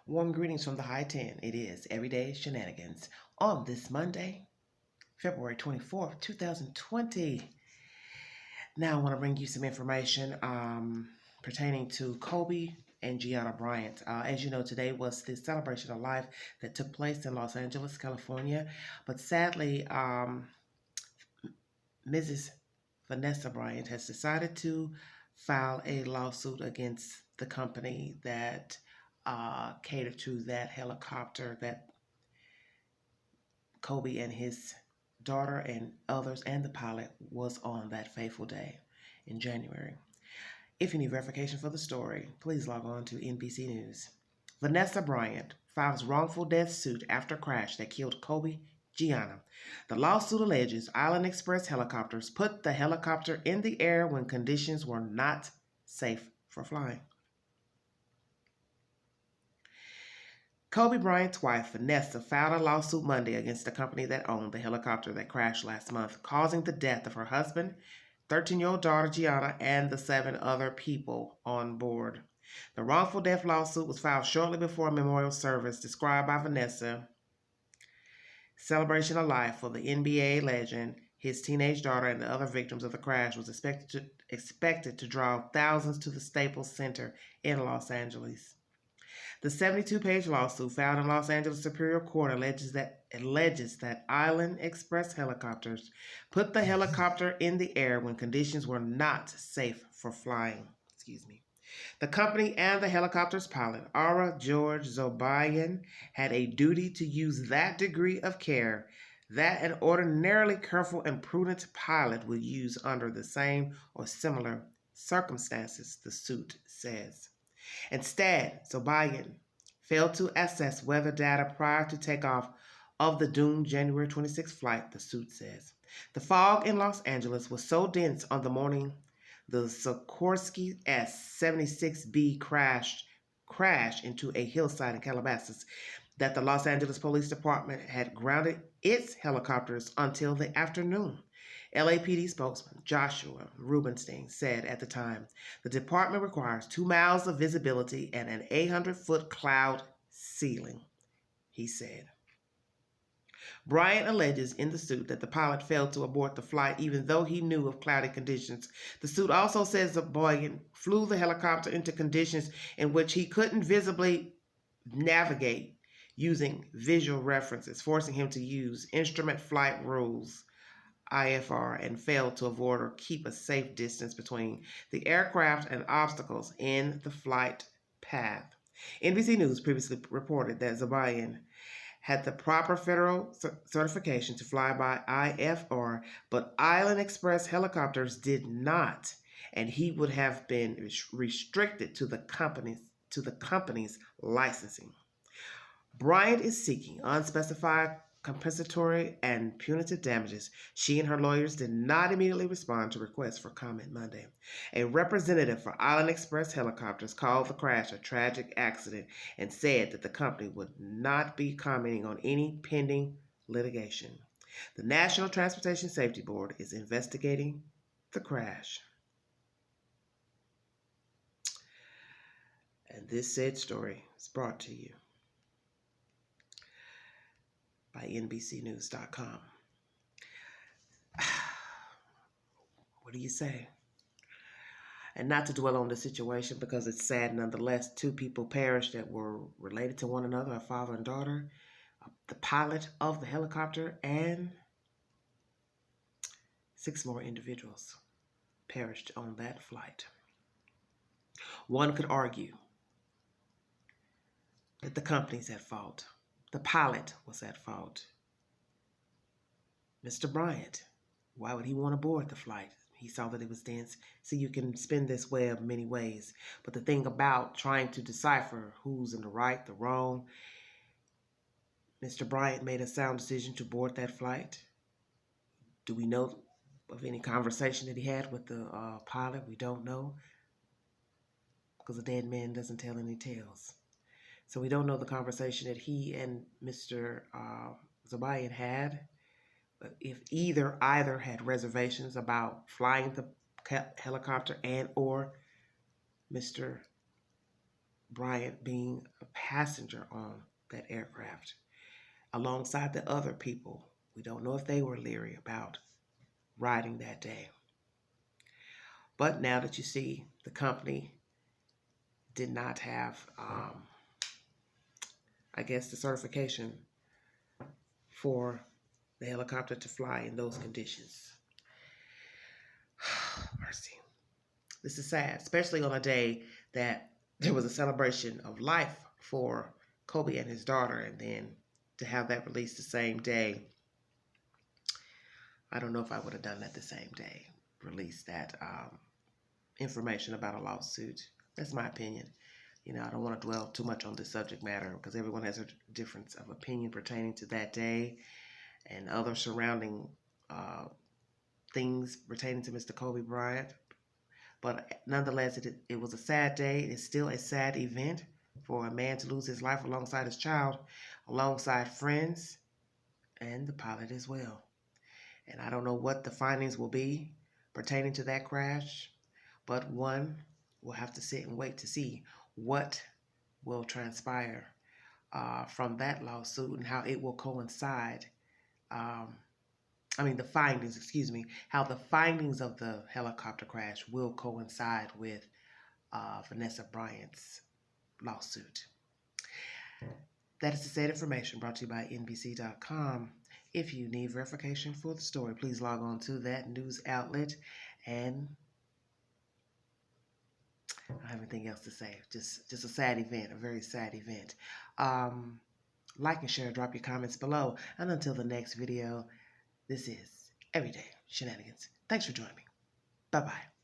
Warm greetings from the High 10. It is Everyday Shenanigans on this Monday, February 24th, 2020. Now I want to bring you some information pertaining to Kobe and Gianna Bryant. As you know, today was the celebration of life that took place in Los Angeles, California. But sadly, Mrs. Vanessa Bryant has decided to file a lawsuit against the company that catered to that helicopter that Kobe and his daughter and others and the pilot was on that fateful day in January. If you need verification for the story, please log on to NBC News. Vanessa Bryant files wrongful death suit after crash that killed Kobe Gianna. The lawsuit alleges Island Express helicopters put the helicopter in the air when conditions were not safe for flying. Kobe Bryant's wife, Vanessa, filed a lawsuit Monday against the company that owned the helicopter that crashed last month, causing the death of her husband, 13-year-old daughter Gianna, and the 7 other people on board. The wrongful death lawsuit was filed shortly before a memorial service described by Vanessa, celebration of life for the NBA legend, his teenage daughter, and the other victims of the crash was expected to draw thousands to the Staples Center in Los Angeles. The 72-page lawsuit filed in Los Angeles Superior Court alleges that Island Express helicopters put the helicopter in the air when conditions were not safe for flying. The company and the helicopter's pilot, Ara George Zobayan, had a duty to use that degree of care that an ordinarily careful and prudent pilot would use under the same or similar circumstances, the suit says. Instead, Zobayan failed to assess weather data prior to takeoff of the doomed January 26 flight, the suit says. The fog in Los Angeles was so dense on the morning the Sikorsky S-76B crashed into a hillside in Calabasas that the Los Angeles Police Department had grounded its helicopters until the afternoon. LAPD spokesman Joshua Rubenstein said at the time, the department requires 2 miles of visibility and an 800-foot cloud ceiling, he said. Bryant alleges in the suit that the pilot failed to abort the flight even though he knew of cloudy conditions. The suit also says that Bryant flew the helicopter into conditions in which he couldn't visibly navigate using visual references, forcing him to use instrument flight rules IFR, and failed to avoid or keep a safe distance between the aircraft and obstacles in the flight path. NBC News previously reported that Zobayan had the proper federal certification to fly by IFR, but Island Express helicopters did not, and he would have been restricted to the company's licensing. Bryant is seeking unspecified compensatory and punitive damages. She and her lawyers did not immediately respond to requests for comment Monday. A representative for Island Express Helicopters called the crash a tragic accident and said that the company would not be commenting on any pending litigation. The National Transportation Safety Board is investigating the crash. And this said story is brought to you by NBCnews.com. What do you say? And not to dwell on the situation because it's sad nonetheless. 2 people perished that were related to one another, a father and daughter, the pilot of the helicopter, and 6 more individuals perished on that flight. One could argue that the company's at fault. The pilot was at fault. Mr. Bryant, why would he want to board the flight? He saw that it was dense. See, you can spin this web many ways. But the thing about trying to decipher who's in the right, the wrong, Mr. Bryant made a sound decision to board that flight. Do we know of any conversation that he had with the pilot? We don't know, because a dead man doesn't tell any tales. So we don't know the conversation that he and Mr. Zobayan had. If either had reservations about flying the helicopter and or Mr. Bryant being a passenger on that aircraft alongside the other people. We don't know if they were leery about riding that day. But now that you see the company did not have, I guess, the certification for the helicopter to fly in those conditions. Mercy. This is sad, especially on a day that there was a celebration of life for Kobe and his daughter, and then to have that released the same day. I don't know if I would have done that the same day, release that information about a lawsuit. That's my opinion. I don't want to dwell too much on this subject matter because everyone has a difference of opinion pertaining to that day and other surrounding things pertaining to Mr. Kobe Bryant. But nonetheless, it was a sad day. It's still a sad event for a man to lose his life alongside his child, alongside friends, and the pilot as well. And I don't know what the findings will be pertaining to that crash, but one, we'll have to sit and wait to see what will transpire from that lawsuit and how it will coincide. The findings, excuse me, how the findings of the helicopter crash will coincide with Vanessa Bryant's lawsuit. That is the said information brought to you by NBC.com. If you need verification for the story, please log on to that news outlet. And I don't have anything else to say. Just a sad event, a very sad event. Like and share, drop your comments below. And until the next video, this is Everyday Shenanigans. Thanks for joining me. Bye-bye.